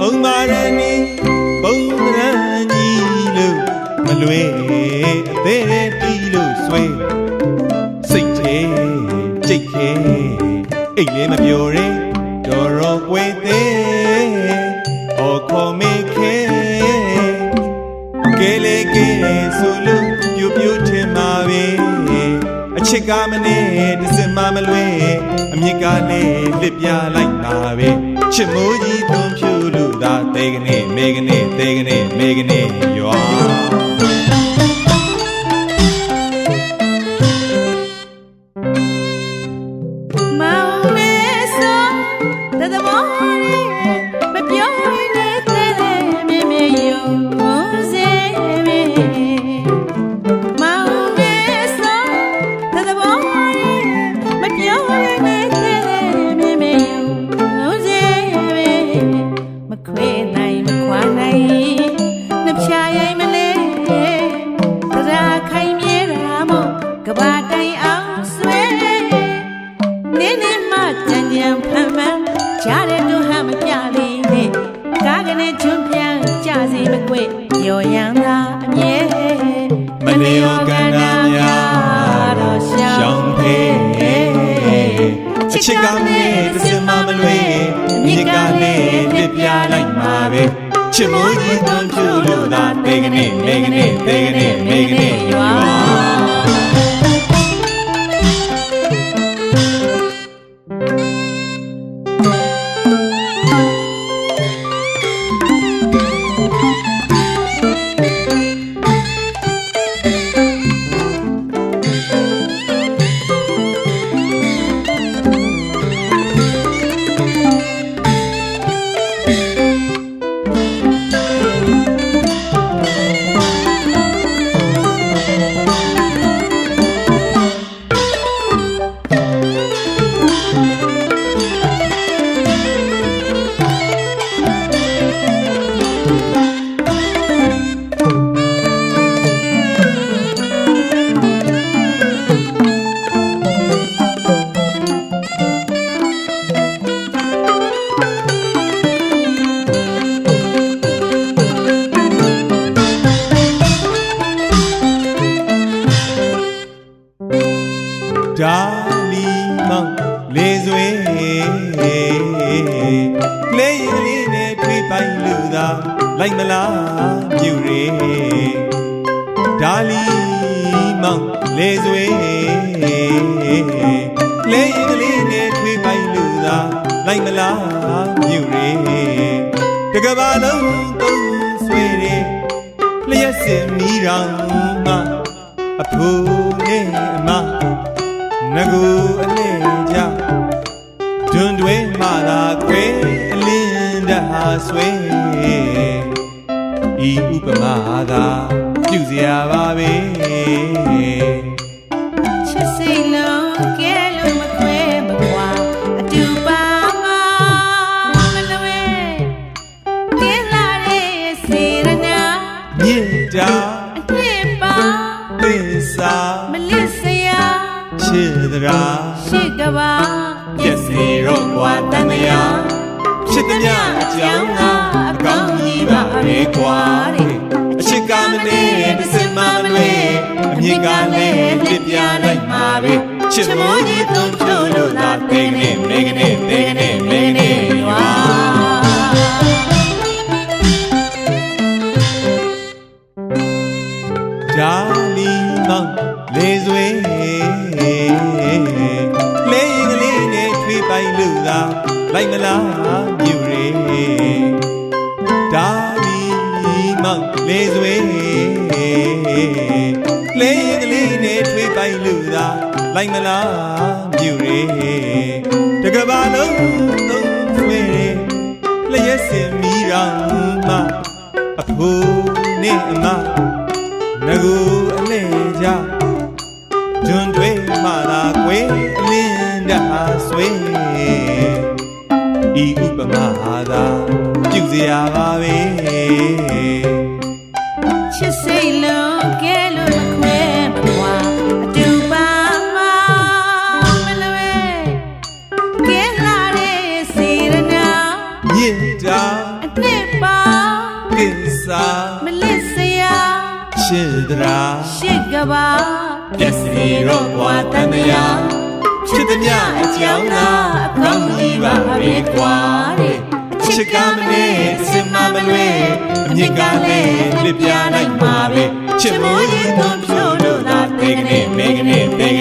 Ông Marani bông rani lu mà lue tê đi lu xuê xinh chê chích chê ít lên mà biểu rê đồ rô quê tê ô khô mê khê kê lê sulu biu biu chê ma vê chê ca mà nê đê sê ma mà lue mi ca nê lip ya lạnh ma vê chê mô gì tôm phiêu lu da tê gê nê mê gê nê tê gê nê mê gê nê yo chê mô gì tôm phiêu lu da tê gê nê mê gê nê tê gê nê mê gê nê yoလိုက်မလားမြူရေဒါလီမောင်လေဆွေလေရင်ကလေးနဲ့ထွေးပိုင်လူသာလိုက်မလားမြူရေတကဘာလုံးသုံးဆွေတွေလျက်စင်မီတောင်မှအဖိုးနဲ့အမငကူအလဲကြဒွန်းတွေမှသာခွဲအလင်းတဟာဆွေဤဥပမာသာပြုစရာပါပဲချစ်စိတ်လုံးကဲလို့မခွဲမကွာအတူပါမမလွယ်ကဲလာတဲ့စေရနာမြင့်တာအနှစ်ပါသစ္စာမလစ်စရာချစ်သရာရှိကပါပြည့်စီတော့ကွာတန်မြာဖြစ်သမျှအကြောင်းသာအကောင်းကြီးပါပဲကွာအရှိကမနဲ့တစ်စင်မမလွဲအမြင့်ကလည်းပြပြလိုက်မှာပဲချစ်မိုးကြီးသုံးဖြိုးလို့သာတေကနေမေကနေတေကနေမေကနေရွာဒါလီမောင်လေဆွေလေရင်ကလေးနဲ့ထွေးပိုင်လို့သာလိုက်မလားမြူရေဒါလီမောင်လေဆွေလေရင်ကလေးနဲ့ထွေးပိုင်လို့သာလိုက်မလားမြူရေတကဘာလုံးသုံးဆွေလျက်စင်မီတောင်မှအဖိုးနဲ့အမငကူအလဲကြဒွန်းတွေမှသာကွယ်အလင်းတဟာဆွေဤဥပမာသာပြုစရာပါပဲချစ်စိတ်လုံးကဲလို့မခွဲမကွာအတူပါမမလွယ်ကဲလာတဲ့စေရနာ ရာ ရှစ်ကဘာ ပျက်စီးတော့ကွာတန်တရားချစ်သည်များအကြောင်းသာအကောင်းကြီးပါပဲကွာတဲ့ချစ်ကမနဲ့စင်မမလွဲအမြင့်ကလည်းလစ်ပြနိုင်မှာပဲချစ်မိုးရင်သွန်ဖြိုးလို့သာတေကနေမေကနေတေက